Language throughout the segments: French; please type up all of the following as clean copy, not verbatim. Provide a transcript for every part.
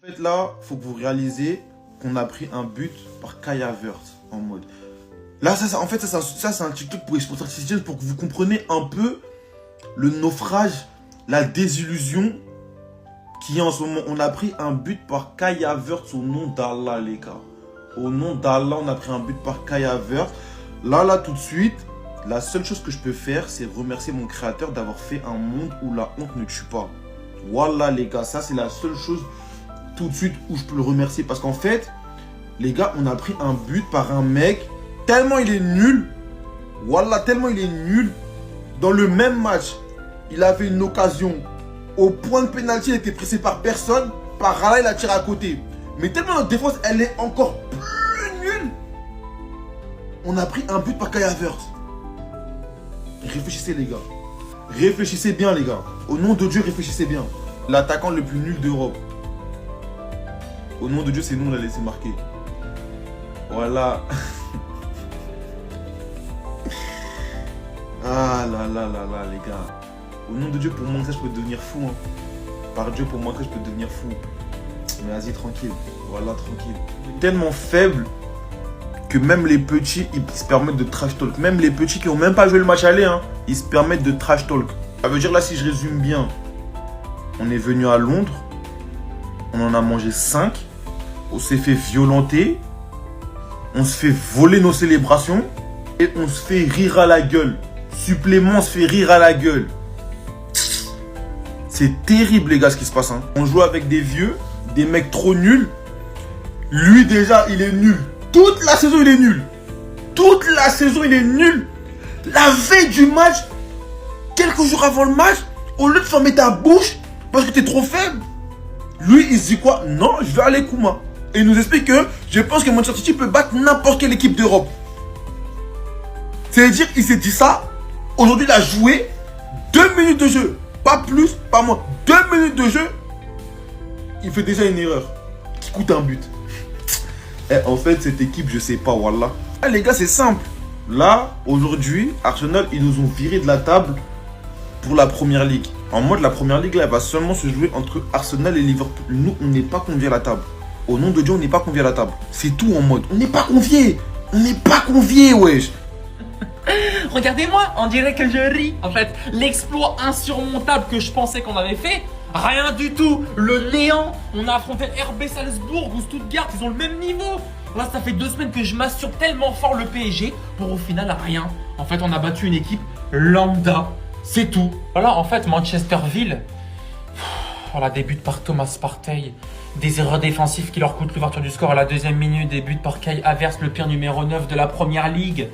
En fait, là, faut que vous réalisez qu'on a pris un but par Kai Havertz en mode. Là, en fait, ça c'est un TikTok pour Exporter Citizen pour que vous compreniez un peu le naufrage, la désillusion qui est en ce moment. On a pris un but par Kai Havertz au nom d'Allah, les gars. Au nom d'Allah, on a pris un but par Kai Havertz. Là, tout de suite, la seule chose que je peux faire, c'est remercier mon créateur d'avoir fait un monde où la honte ne tue pas. Voilà, les gars, ça, c'est la seule chose tout de suite où je peux le remercier. Parce qu'en fait, les gars, on a pris un but par un mec, tellement il est nul. Voilà, tellement il est nul. Dans le même match, il avait une occasion. Au point de pénalty, il était pressé par personne. Par là, il a tiré à côté. Mais tellement notre défense, elle est encore plus nulle. On a pris un but par Kai Havertz. Réfléchissez, les gars. Réfléchissez bien, les gars. Au nom de Dieu, réfléchissez bien. L'attaquant le plus nul d'Europe. Au nom de Dieu, c'est nous, on l'a laissé marquer. Voilà. Ah là là là là, les gars. Au nom de Dieu, pour montrer, je peux devenir fou. Hein. Par Dieu, pour montrer, je peux devenir fou. Mais vas-y, tranquille. Voilà, tranquille. Tellement faible que même les petits, ils se permettent de trash talk. Même les petits qui n'ont même pas joué le match aller, hein, ils se permettent de trash talk. Ça veut dire là, si je résume bien, on est venu à Londres, on en a mangé 5, on s'est fait violenter, on se fait voler nos célébrations et on se fait rire à la gueule. Supplément, on se fait rire à la gueule. C'est terrible, les gars, ce qui se passe. Hein. On joue avec des vieux, des mecs trop nuls. Lui, déjà, il est nul. Toute la saison, il est nul. Toute la saison, il est nul. La veille du match, quelques jours avant le match, au lieu de fermer ta bouche parce que t'es trop faible, lui, il se dit quoi? Non, je vais aller Kouma. Et il nous explique que je pense que Manchester City peut battre n'importe quelle équipe d'Europe. C'est-à-dire, il s'est dit ça. Aujourd'hui, il a joué 2 minutes de jeu. Pas plus, pas moins. 2 minutes de jeu. Il fait déjà une erreur qui coûte un but. Et en fait, cette équipe, je sais pas, wallah. Ah, les gars, c'est simple. Là, aujourd'hui, Arsenal, ils nous ont viré de la table pour la Première Ligue. En mode, la Première Ligue, là, elle va seulement se jouer entre Arsenal et Liverpool. Nous, on n'est pas conviés à la table. Au nom de Dieu, on n'est pas conviés à la table. C'est tout en mode. On n'est pas conviés. On n'est pas conviés, wesh. Regardez-moi, on dirait que je ris. En fait, l'exploit insurmontable que je pensais qu'on avait fait, rien du tout. Le néant. On a affronté RB Salzbourg ou Stuttgart, ils ont le même niveau. Là, ça fait 2 semaines que je m'assure tellement fort le PSG pour au final rien. En fait, on a battu une équipe lambda. C'est tout. Voilà, en fait, Manchesterville, voilà, des buts par Thomas Partey, des erreurs défensives qui leur coûtent l'ouverture du score à la 2e minute, des buts par Kai Havertz, le pire numéro 9 de la Première Ligue.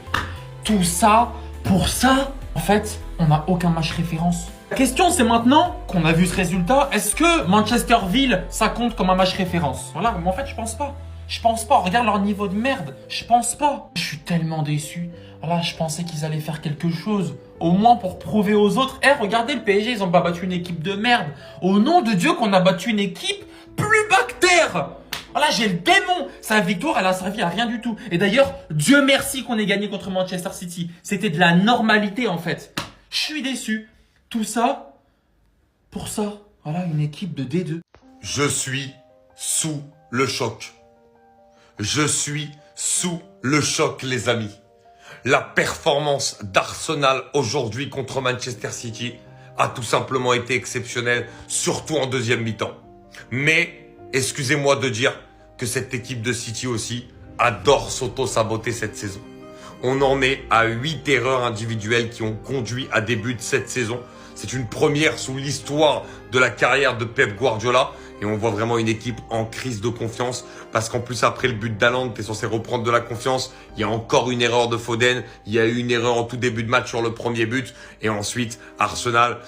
Tout ça, pour ça, en fait, on n'a aucun match référence. La question, c'est maintenant qu'on a vu ce résultat, est-ce que Manchesterville, ça compte comme un match référence? Voilà, mais en fait, je pense pas. Je pense pas. Regarde leur niveau de merde. Je pense pas. Je suis tellement déçu. Voilà, je pensais qu'ils allaient faire quelque chose. Au moins pour prouver aux autres. Eh, regardez le PSG, ils ont pas battu une équipe de merde. Au nom de Dieu qu'on a battu une équipe plus bactère. Voilà, j'ai le démon. Sa victoire, elle a servi à rien du tout. Et d'ailleurs, Dieu merci qu'on ait gagné contre Manchester City. C'était de la normalité en fait. Je suis déçu. Tout ça, pour ça. Voilà, une équipe de D2. Je suis sous le choc. Je suis sous le choc, les amis. La performance d'Arsenal aujourd'hui contre Manchester City a tout simplement été exceptionnelle, surtout en 2e mi-temps. Mais, excusez-moi de dire que cette équipe de City aussi adore s'auto-saboter cette saison. On en est à 8 erreurs individuelles qui ont conduit à des buts cette saison. C'est une première sous l'histoire de la carrière de Pep Guardiola. Et on voit vraiment une équipe en crise de confiance. Parce qu'en plus, après le but d'Haaland, t'es censé reprendre de la confiance. Il y a encore une erreur de Foden. Il y a eu une erreur en tout début de match sur le premier but. Et ensuite, Arsenal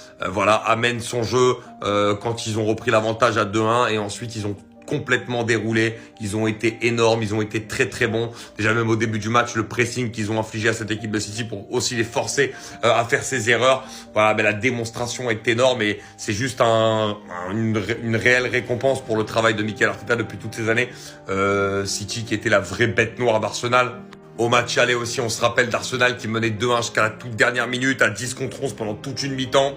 amène son jeu quand ils ont repris l'avantage à 2-1. Et ensuite, ils ont complètement déroulé, ils ont été énormes, ils ont été très très bons. Déjà même au début du match, le pressing qu'ils ont infligé à cette équipe de City pour aussi les forcer à faire ces erreurs. Voilà, mais la démonstration est énorme et c'est juste une réelle récompense pour le travail de Mikel Arteta depuis toutes ces années. City qui était la vraie bête noire d'Arsenal. Au match aller aussi, on se rappelle d'Arsenal qui menait 2-1 jusqu'à la toute dernière minute à 10 contre 11 pendant toute une mi-temps.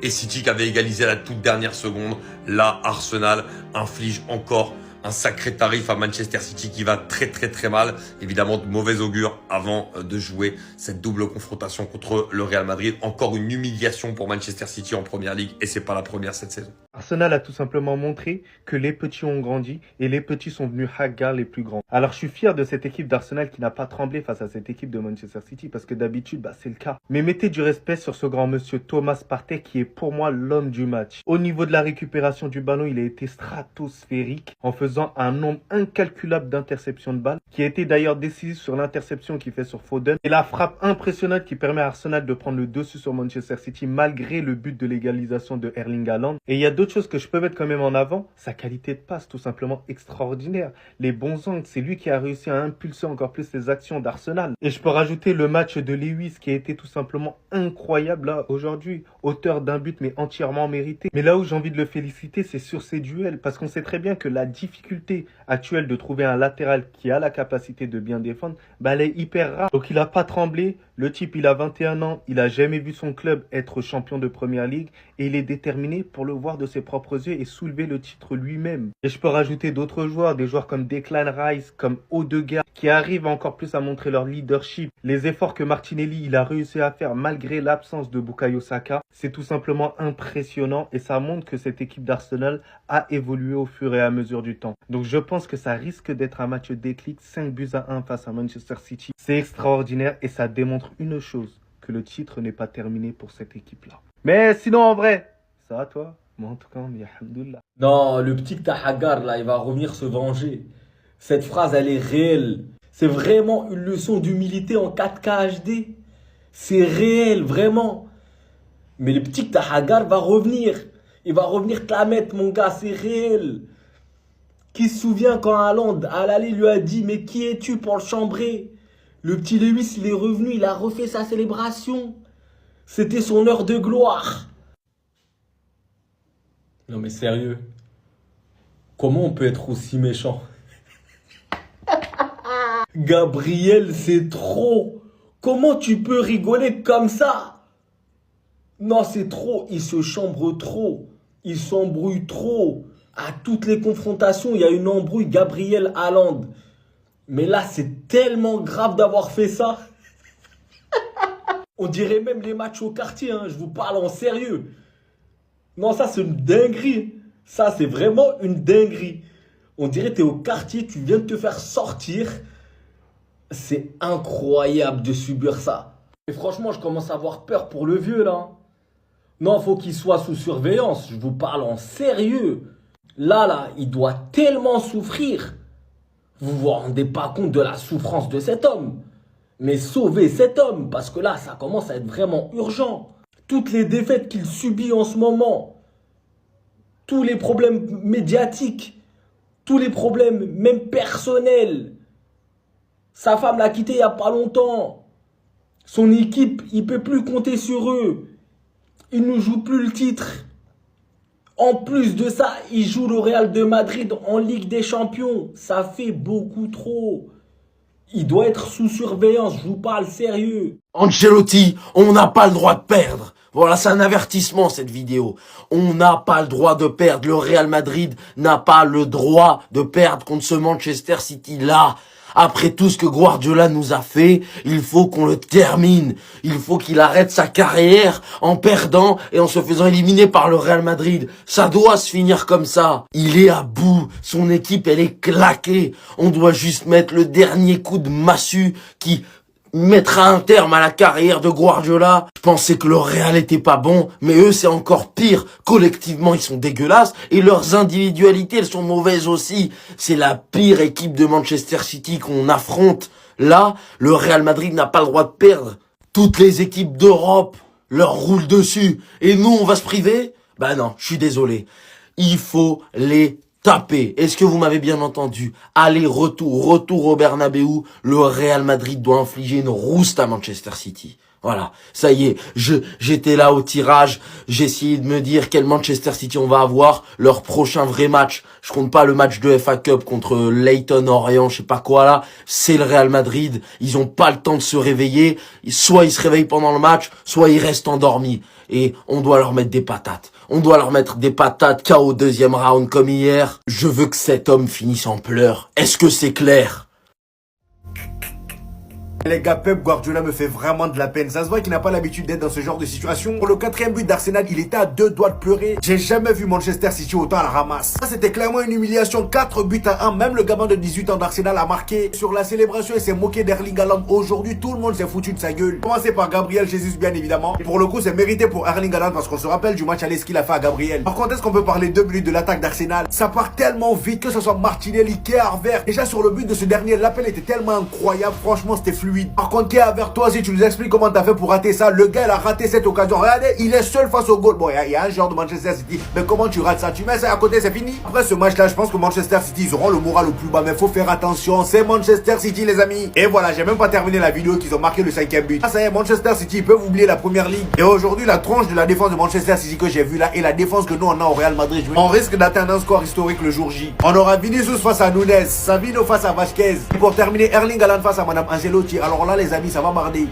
et City qui avait égalisé à la toute dernière seconde. Là, Arsenal inflige encore un sacré tarif à Manchester City qui va très mal. Évidemment, de mauvais augure avant de jouer cette double confrontation contre le Real Madrid. Encore une humiliation pour Manchester City en Première Ligue et c'est pas la première cette saison. Arsenal a tout simplement montré que les petits ont grandi et les petits sont venus hagards les plus grands. Alors je suis fier de cette équipe d'Arsenal qui n'a pas tremblé face à cette équipe de Manchester City parce que d'habitude c'est le cas. Mais mettez du respect sur ce grand monsieur Thomas Partey qui est pour moi l'homme du match. Au niveau de la récupération du ballon, il a été stratosphérique en faisant un nombre incalculable d'interceptions de balles qui a été d'ailleurs décisif sur l'interception qu'il fait sur Foden et la frappe impressionnante qui permet à Arsenal de prendre le dessus sur Manchester City malgré le but de l'égalisation de Erling Haaland. Et il y a d'autres choses que je peux mettre quand même en avant, sa qualité de passe tout simplement extraordinaire. Les bons angles, c'est lui qui a réussi à impulser encore plus les actions d'Arsenal. Et je peux rajouter le match de Lewis qui a été tout simplement incroyable là aujourd'hui, auteur d'un but mais entièrement mérité. Mais là où j'ai envie de le féliciter, c'est sur ses duels parce qu'on sait très bien que la difficulté actuelle de trouver un latéral qui a la capacité de bien défendre, elle est hyper rare. Donc il a pas tremblé, le type il a 21 ans, il a jamais vu son club être champion de Première Ligue et il est déterminé pour le voir de ses propres yeux et soulever le titre lui-même. Et je peux rajouter d'autres joueurs, des joueurs comme Declan Rice, comme Odegaard, qui arrivent encore plus à montrer leur leadership. Les efforts que Martinelli il a réussi à faire malgré l'absence de Bukayo Saka, c'est tout simplement impressionnant et ça montre que cette équipe d'Arsenal a évolué au fur et à mesure du temps. Donc je pense que ça risque d'être un match déclic, 5-1 face à Manchester City. C'est extraordinaire et ça démontre une chose, que le titre n'est pas terminé pour cette équipe-là. Mais sinon en vrai, ça va toi? Moi en tout cas, alhamdoulilah. Non, le petit Tahagar là, il va revenir se venger. Cette phrase, elle est réelle. C'est vraiment une leçon d'humilité en 4K HD. C'est réel, vraiment. Mais le petit Tahagar va revenir. Il va revenir te la mettre, mon gars, c'est réel. Qui se souvient quand Al-Ali lui a dit « Mais qui es-tu pour le chambrer ?» Le petit Lewis, il est revenu, il a refait sa célébration. C'était son heure de gloire. Non mais sérieux, comment on peut être aussi méchant? Gabriel, c'est trop. Comment tu peux rigoler comme ça? Non, c'est trop. Il se chambre trop. Il s'embrouille trop. À toutes les confrontations, il y a une embrouille Gabriel Haaland. Mais là, c'est tellement grave d'avoir fait ça. On dirait même les matchs au quartier, hein. Je vous parle en sérieux. Non, ça, c'est une dinguerie. Ça, c'est vraiment une dinguerie. On dirait que tu es au quartier, tu viens de te faire sortir. C'est incroyable de subir ça. Et franchement, je commence à avoir peur pour le vieux, là. Non, faut qu'il soit sous surveillance. Je vous parle en sérieux. Là, il doit tellement souffrir. Vous vous rendez pas compte de la souffrance de cet homme. Mais sauvez cet homme, parce que là, ça commence à être vraiment urgent. Toutes les défaites qu'il subit en ce moment, tous les problèmes médiatiques, tous les problèmes même personnels. Sa femme l'a quitté il n'y a pas longtemps. Son équipe, il ne peut plus compter sur eux. Il ne joue plus le titre. En plus de ça, il joue le Real de Madrid en Ligue des Champions. Ça fait beaucoup trop. Il doit être sous surveillance, je vous parle sérieux. Ancelotti, on n'a pas le droit de perdre. Voilà, c'est un avertissement cette vidéo. On n'a pas le droit de perdre. Le Real Madrid n'a pas le droit de perdre contre ce Manchester City-là. Après tout ce que Guardiola nous a fait, il faut qu'on le termine. Il faut qu'il arrête sa carrière en perdant et en se faisant éliminer par le Real Madrid. Ça doit se finir comme ça. Il est à bout. Son équipe, elle est claquée. On doit juste mettre le dernier coup de massue qui mettra un terme à la carrière de Guardiola. Je pensais que le Real était pas bon, mais eux c'est encore pire. Collectivement ils sont dégueulasses et leurs individualités elles sont mauvaises aussi. C'est la pire équipe de Manchester City qu'on affronte. Là, le Real Madrid n'a pas le droit de perdre. Toutes les équipes d'Europe leur roulent dessus et nous on va se priver? Bah non, je suis désolé. Il faut les taper. Est-ce que vous m'avez bien entendu? Aller-retour, retour au Bernabéu, le Real Madrid doit infliger une rouste à Manchester City. Voilà, ça y est, j'étais là au tirage, j'ai essayé de me dire quel Manchester City on va avoir, leur prochain vrai match. Je compte pas le match de FA Cup contre Leyton Orient, je sais pas quoi là, c'est le Real Madrid, ils ont pas le temps de se réveiller, soit ils se réveillent pendant le match, soit ils restent endormis. Et on doit leur mettre des patates. On doit leur mettre des patates KO au deuxième round comme hier. Je veux que cet homme finisse en pleurs. Est-ce que c'est clair ? Les gars, Pep Guardiola me fait vraiment de la peine. Ça se voit qu'il n'a pas l'habitude d'être dans ce genre de situation. Pour le 4e but d'Arsenal, il était à 2 doigts de pleurer. J'ai jamais vu Manchester City autant à la ramasse. Ça, c'était clairement une humiliation. 4 buts à 1. Même le gamin de 18 ans d'Arsenal a marqué. Sur la célébration, il s'est moqué d'Erling Haaland. Aujourd'hui, tout le monde s'est foutu de sa gueule. Commencé par Gabriel Jesus, bien évidemment. Et pour le coup, c'est mérité pour Erling Haaland parce qu'on se rappelle du match aller ce qu'il a fait à Gabriel. Par contre, est-ce qu'on peut parler 2 minutes de l'attaque d'Arsenal? Ça part tellement vite que ce soit Martinelli, Kéa-Havertz. Déjà sur le but de ce dernier, l'appel était tellement incroyable. Franchement, c'était fluide. Par contre, vers toi, si tu nous expliques comment t'as fait pour rater ça, le gars il a raté cette occasion. Regardez, il est seul face au goal. Bon, il y a un genre de Manchester City, mais comment tu rates ça? Tu mets ça à côté, c'est fini. Après ce match là, je pense que Manchester City, ils auront le moral au plus bas, mais faut faire attention, c'est Manchester City les amis. Et voilà, j'ai même pas terminé la vidéo qu'ils ont marqué le 5e but. Ah ça y est, Manchester City, ils peuvent oublier la première ligue. Et aujourd'hui, la tronche de la défense de Manchester City que j'ai vu là, et la défense que nous on a au Real Madrid, on risque d'atteindre un score historique le jour J. On aura Vinicius face à Nunes, Savino face à Vasquez, et pour terminer Erling Haaland face à Madame Ancelotti. Alors là les amis, ça va marder.